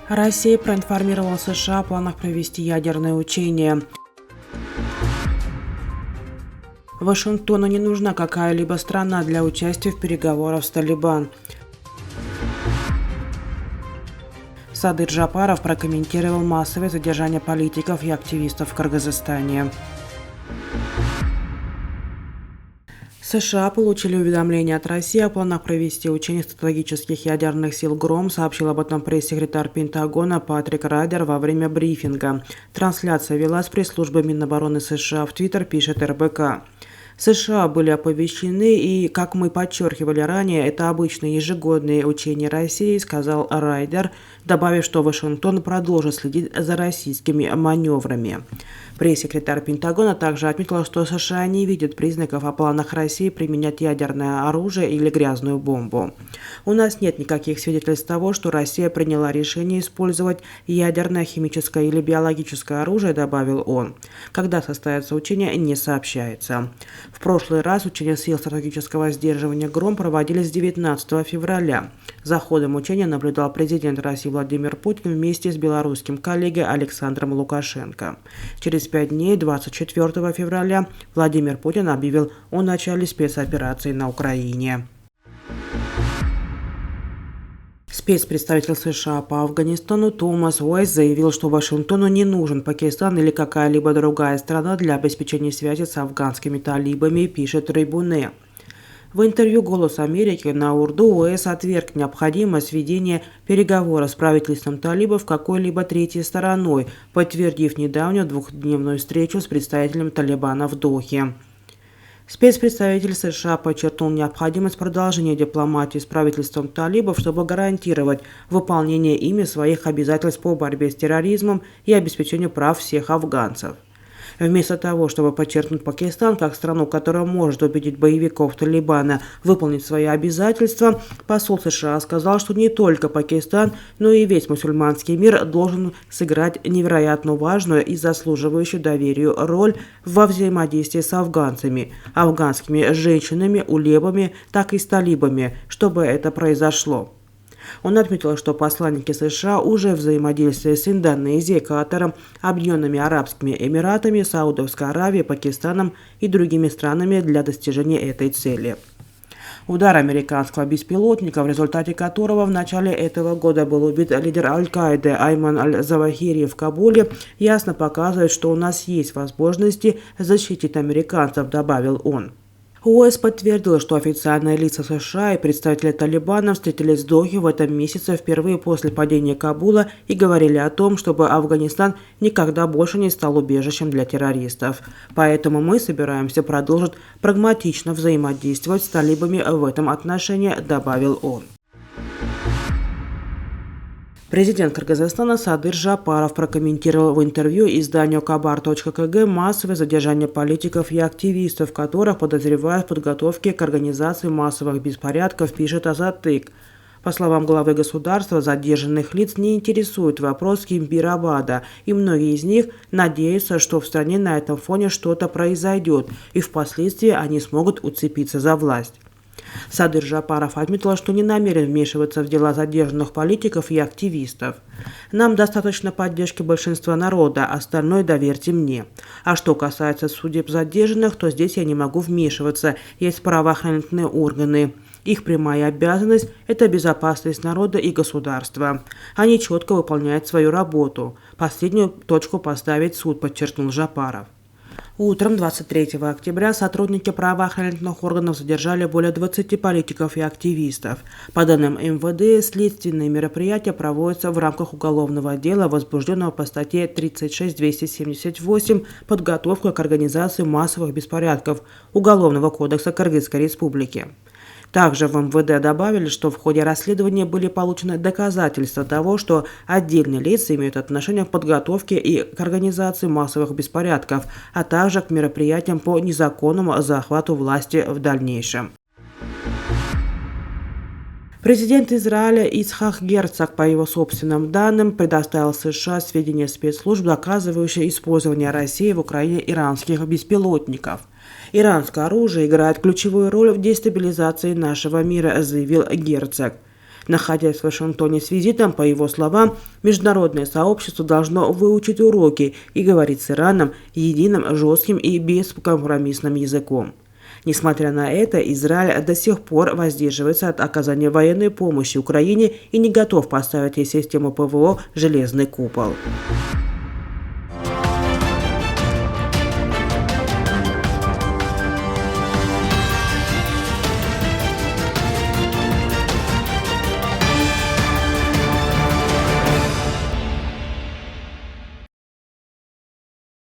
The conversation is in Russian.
Россия проинформировала США о планах провести ядерные учения. Вашингтону не нужна какая-либо страна для участия в переговорах с Талибан. Садыр Джапаров прокомментировал массовое задержание политиков и активистов в Кыргызстане. США получили уведомление от России о планах провести учения стратегических ядерных сил ГРОМ, сообщил об этом пресс-секретарь Пентагона Патрик Райдер во время брифинга. Трансляция велась пресс-службой Минобороны США в Твиттер, пишет РБК. США были оповещены, и, как мы подчеркивали ранее, это обычные ежегодные учения России, сказал Райдер, добавив, что Вашингтон продолжит следить за российскими маневрами. Пресс-секретарь Пентагона также отметила, что США не видят признаков о планах России применять ядерное оружие или грязную бомбу. «У нас нет никаких свидетельств того, что Россия приняла решение использовать ядерное, химическое или биологическое оружие», добавил он. Когда состоятся учения, не сообщается. В прошлый раз учения сил стратегического сдерживания ГРОМ проводились 19 февраля. За ходом учения наблюдал президент России Владимир Путин вместе с белорусским коллегой Александром Лукашенко. Через 5 дней, 24 февраля, Владимир Путин объявил о начале спецоперации на Украине. Спецпредставитель США по Афганистану Томас Уайс заявил, что Вашингтону не нужен Пакистан или какая-либо другая страна для обеспечения связи с афганскими талибами, пишет Трибуне. В интервью «Голос Америки» на урду Уайс отверг необходимость ведения переговоров с правительством талибов какой-либо третьей стороной, подтвердив недавнюю двухдневную встречу с представителем Талибана в Дохе. Спецпредставитель США подчеркнул необходимость продолжения дипломатии с правительством талибов, чтобы гарантировать выполнение ими своих обязательств по борьбе с терроризмом и обеспечению прав всех афганцев. Вместо того, чтобы подчеркнуть Пакистан как страну, которая может убедить боевиков Талибана выполнить свои обязательства, посол США сказал, что не только Пакистан, но и весь мусульманский мир должен сыграть невероятно важную и заслуживающую доверию роль во взаимодействии с афганцами, афганскими женщинами, улемами, так и с талибами, чтобы это произошло. Он отметил, что посланники США уже взаимодействуют с Индонезией, Катаром, Объединенными Арабскими Эмиратами, Саудовской Аравией, Пакистаном и другими странами для достижения этой цели. Удар американского беспилотника, в результате которого в начале этого года был убит лидер Аль-Каиды Айман Аль-Завахири в Кабуле, ясно показывает, что у нас есть возможности защитить американцев, добавил он. Уайс подтвердил, что официальные лица США и представители Талибана встретились в Дохе в этом месяце впервые после падения Кабула и говорили о том, чтобы Афганистан никогда больше не стал убежищем для террористов. Поэтому мы собираемся продолжить прагматично взаимодействовать с талибами в этом отношении, добавил он. Президент Кыргызстана Садыр Джапаров прокомментировал в интервью изданию Kabar.kg массовое задержание политиков и активистов, которых подозревают в подготовке к организации массовых беспорядков, пишет Азаттык. По словам главы государства, задержанных лиц не интересует вопрос Кимпирабада, и многие из них надеются, что в стране на этом фоне что-то произойдет, и впоследствии они смогут уцепиться за власть. Садыр Джапаров отметил, что не намерен вмешиваться в дела задержанных политиков и активистов. «Нам достаточно поддержки большинства народа, остальное доверьте мне. А что касается судеб задержанных, то здесь я не могу вмешиваться, есть правоохранительные органы. Их прямая обязанность – это безопасность народа и государства. Они четко выполняют свою работу. Последнюю точку поставить суд», подчеркнул Джапаров. Утром 23 октября сотрудники правоохранительных органов задержали более 20 политиков и активистов. По данным МВД, следственные мероприятия проводятся в рамках уголовного дела, возбужденного по статье 36-278 «Подготовка к организации массовых беспорядков» Уголовного кодекса Кыргызской Республики. Также в МВД добавили, что в ходе расследования были получены доказательства того, что отдельные лица имеют отношение к подготовке и к организации массовых беспорядков, а также к мероприятиям по незаконному захвату власти в дальнейшем. Президент Израиля Ицхак Герцог, по его собственным данным, предоставил США сведения спецслужб, доказывающие использование России в Украине иранских беспилотников. «Иранское оружие играет ключевую роль в дестабилизации нашего мира», заявил Герцог. Находясь в Вашингтоне с визитом, по его словам, международное сообщество должно выучить уроки и говорить с Ираном единым, жестким и бескомпромиссным языком. Несмотря на это, Израиль до сих пор воздерживается от оказания военной помощи Украине и не готов поставить ей систему ПВО «Железный купол».